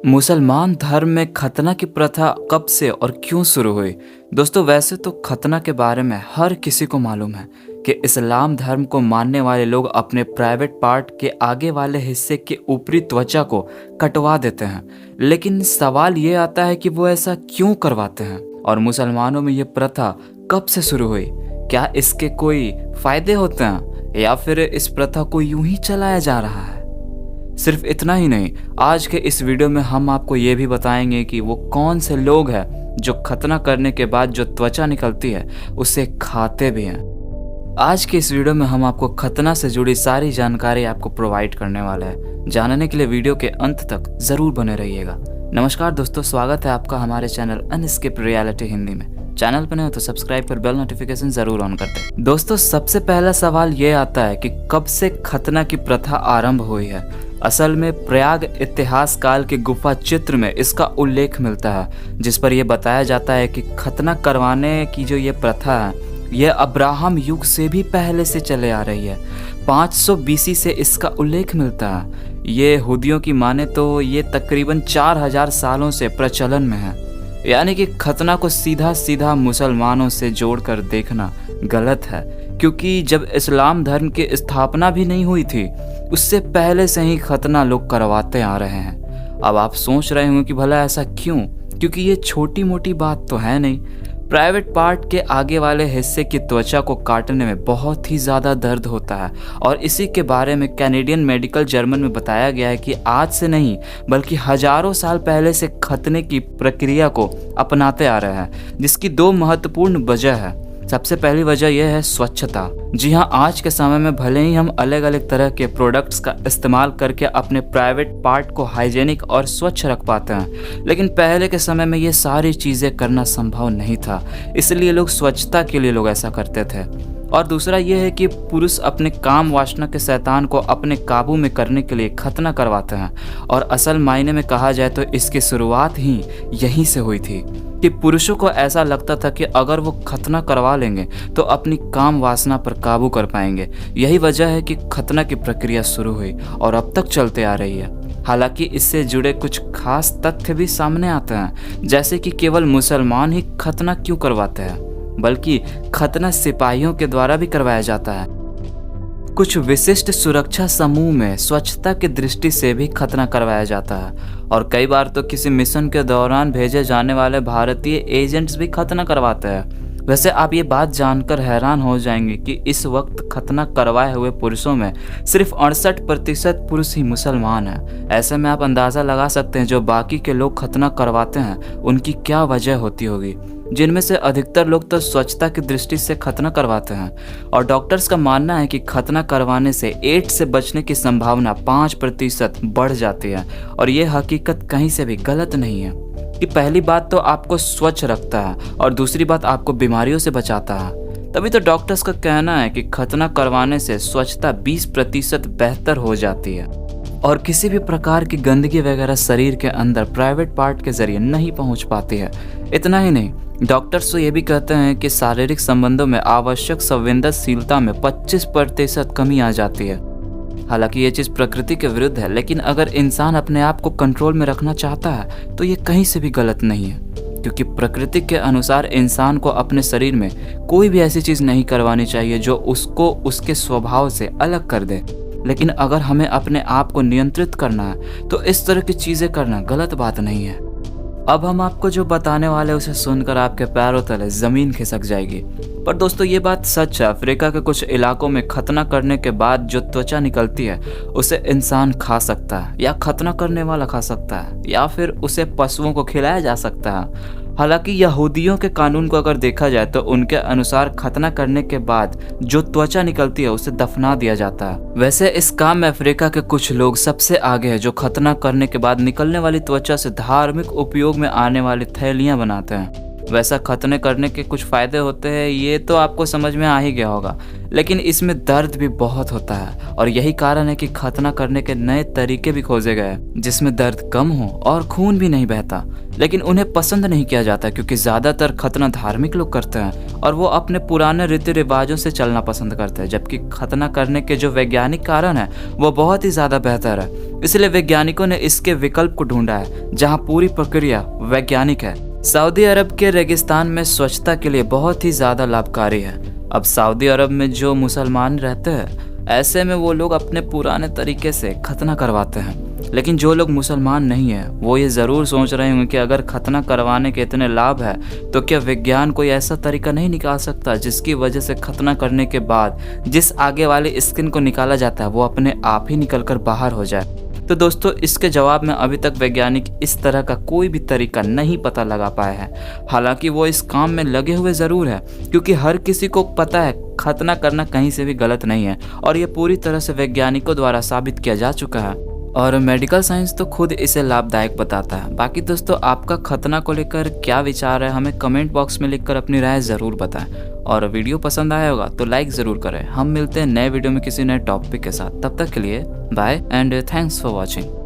मुसलमान धर्म में खतना की प्रथा कब से और क्यों शुरू हुई? दोस्तों, वैसे तो खतना के बारे में हर किसी को मालूम है कि इस्लाम धर्म को मानने वाले लोग अपने प्राइवेट पार्ट के आगे वाले हिस्से के ऊपरी त्वचा को कटवा देते हैं। लेकिन सवाल ये आता है कि वो ऐसा क्यों करवाते हैं और मुसलमानों में ये प्रथा कब से शुरू हुई? क्या इसके कोई फायदे होते हैं या फिर इस प्रथा को यूं ही चलाया जा रहा है? सिर्फ इतना ही नहीं, आज के इस वीडियो में हम आपको ये भी बताएंगे कि वो कौन से लोग हैं जो खतना करने के बाद जो त्वचा निकलती है उसे खाते भी हैं। आज के इस वीडियो में हम आपको खतना से जुड़ी सारी जानकारी आपको प्रोवाइड करने वाले हैं। जानने के लिए वीडियो के अंत तक जरूर बने रहिएगा। नमस्कार दोस्तों, स्वागत है आपका हमारे चैनल अनस्किप्ड रियलिटी हिंदी में। चैनल पर नहीं हो तो सब्सक्राइब कर बेल नोटिफिकेशन जरूर ऑन कर दें। दोस्तों, सबसे पहला सवाल ये आता है कि कब से खतना की प्रथा आरंभ हुई है। असल में प्रयाग इतिहास काल के गुफा चित्र में इसका उल्लेख मिलता है, जिस पर यह बताया जाता है कि खतना करवाने की जो ये प्रथा है यह अब्राहम युग से भी पहले से चले आ रही है। 500 बीसी से इसका उल्लेख मिलता है। ये यहूदियों की माने तो ये तकरीबन 4000 सालों से प्रचलन में है। यानी कि खतना को सीधा सीधा मुसलमानों से जोड़कर देखना गलत है, क्योंकि जब इस्लाम धर्म की स्थापना भी नहीं हुई थी उससे पहले से ही खतना लोग करवाते आ रहे हैं। अब आप सोच रहे होंगे कि भला ऐसा क्यों? क्योंकि ये छोटी मोटी बात तो है नहीं। प्राइवेट पार्ट के आगे वाले हिस्से की त्वचा को काटने में बहुत ही ज़्यादा दर्द होता है और इसी के बारे में कैनेडियन मेडिकल जर्नल में बताया गया है कि आज से नहीं बल्कि हजारों साल पहले से खतने की प्रक्रिया को अपनाते आ रहे हैं, जिसकी दो महत्वपूर्ण वजह है। सबसे पहली वजह यह है स्वच्छता। जी हाँ, आज के समय में भले ही हम अलग अलग तरह के प्रोडक्ट्स का इस्तेमाल करके अपने प्राइवेट पार्ट को हाइजेनिक और स्वच्छ रख पाते हैं, लेकिन पहले के समय में ये सारी चीज़ें करना संभव नहीं था। इसलिए लोग स्वच्छता के लिए ऐसा करते थे। और दूसरा यह है कि पुरुष अपने काम वासना के शैतान को अपने काबू में करने के लिए खतना करवाते हैं। और असल मायने में कहा जाए तो इसकी शुरुआत ही यहीं से हुई थी कि पुरुषों को ऐसा लगता था कि अगर वो खतना करवा लेंगे तो अपनी काम वासना पर काबू कर पाएंगे। यही वजह है कि खतना की प्रक्रिया शुरू हुई और अब तक चलते आ रही है। हालांकि इससे जुड़े कुछ खास तथ्य भी सामने आते हैं, जैसे कि केवल मुसलमान ही खतना क्यों करवाते हैं, बल्कि खतना सिपाहियों के द्वारा भी करवाया जाता है। कुछ विशिष्ट सुरक्षा समूह में स्वच्छता की दृष्टि से भी खतना करवाया जाता है और कई बार तो किसी मिशन के दौरान भेजे जाने वाले भारतीय एजेंट्स भी खतना करवाते हैं। वैसे आप ये बात जानकर हैरान हो जाएंगे कि इस वक्त खतना करवाए हुए पुरुषों में सिर्फ 68% पुरुष ही मुसलमान हैं। ऐसे में आप अंदाज़ा लगा सकते हैं जो बाकी के लोग खतना करवाते हैं उनकी क्या वजह होती होगी, जिनमें से अधिकतर लोग तो स्वच्छता की दृष्टि से खतना करवाते हैं। और डॉक्टर्स का मानना है कि खतना करवाने से एड्स से बचने की संभावना 5% बढ़ जाती है। और ये हकीकत कहीं से भी गलत नहीं है कि पहली बात तो आपको स्वच्छ रखता है और दूसरी बात आपको बीमारियों से बचाता है। तभी तो डॉक्टर्स का कहना है कि खतना करवाने से स्वच्छता 20% बेहतर हो जाती है और किसी भी प्रकार की गंदगी वगैरह शरीर के अंदर प्राइवेट पार्ट के जरिए नहीं पहुंच पाती है। इतना ही नहीं, डॉक्टर्स तो ये भी कहते हैं कि शारीरिक संबंधों में आवश्यक संवेदनशीलता में 25% कमी आ जाती है। हालांकि ये चीज़ प्रकृति के विरुद्ध है, लेकिन अगर इंसान अपने आप को कंट्रोल में रखना चाहता है तो ये कहीं से भी गलत नहीं है, क्योंकि प्रकृति के अनुसार इंसान को अपने शरीर में कोई भी ऐसी चीज़ नहीं करवानी चाहिए जो उसको उसके स्वभाव से अलग कर दे। लेकिन अगर हमें अपने आप को नियंत्रित करना है तो इस तरह की चीज़ें करना गलत बात नहीं है। अब हम आपको जो बताने वाले उसे सुनकर आपके पैरों तले ज़मीन खिसक जाएगी। पर दोस्तों, ये बात सच है। अफ्रीका के कुछ इलाकों में खतना करने के बाद जो त्वचा निकलती है उसे इंसान खा सकता है, या खतना करने वाला खा सकता है, या फिर उसे पशुओं को खिलाया जा सकता है। हालांकि यहूदियों के कानून को अगर देखा जाए तो उनके अनुसार खतना करने के बाद जो त्वचा निकलती है उसे दफना दिया जाता है। वैसे इस काम में अफ्रीका के कुछ लोग सबसे आगे हैं, जो खतना करने के बाद निकलने वाली त्वचा से धार्मिक उपयोग में आने वाली थैलियां बनाते हैं। वैसा खतने करने के कुछ फ़ायदे होते हैं, ये तो आपको समझ में आ ही गया होगा, लेकिन इसमें दर्द भी बहुत होता है और यही कारण है कि खतना करने के नए तरीके भी खोजे गए जिसमें दर्द कम हो और खून भी नहीं बहता। लेकिन उन्हें पसंद नहीं किया जाता क्योंकि ज़्यादातर खतना धार्मिक लोग करते हैं और वो अपने पुराने रीति रिवाजों से चलना पसंद करते हैं, जबकि खतना करने के जो वैज्ञानिक कारण है वो बहुत ही ज़्यादा बेहतर है। इसलिए वैज्ञानिकों ने इसके विकल्प को ढूंढा है जहाँ पूरी प्रक्रिया वैज्ञानिक है। सऊदी अरब के रेगिस्तान में स्वच्छता के लिए बहुत ही ज़्यादा लाभकारी है। अब सऊदी अरब में जो मुसलमान रहते हैं ऐसे में वो लोग अपने पुराने तरीके से खतना करवाते हैं, लेकिन जो लोग मुसलमान नहीं है वो ये ज़रूर सोच रहे होंगे कि अगर खतना करवाने के इतने लाभ है तो क्या विज्ञान कोई ऐसा तरीका नहीं निकाल सकता जिसकी वजह से खतना करने के बाद जिस आगे वाले स्किन को निकाला जाता है वो अपने आप ही निकल कर बाहर हो जाए। तो दोस्तों इसके जवाब में अभी तक वैज्ञानिक इस तरह का कोई भी तरीका नहीं पता लगा पाए हैं। हालांकि वो इस काम में लगे हुए ज़रूर है क्योंकि हर किसी को पता है खतना करना कहीं से भी गलत नहीं है और ये पूरी तरह से वैज्ञानिकों द्वारा साबित किया जा चुका है और मेडिकल साइंस तो खुद इसे लाभदायक बताता है। बाकी दोस्तों आपका खतना को लेकर क्या विचार है हमें कमेंट बॉक्स में लिखकर अपनी राय ज़रूर बताएं और वीडियो पसंद आया होगा तो लाइक ज़रूर करें। हम मिलते हैं नए वीडियो में किसी नए टॉपिक के साथ, तब तक के लिए bye and thanks for watching.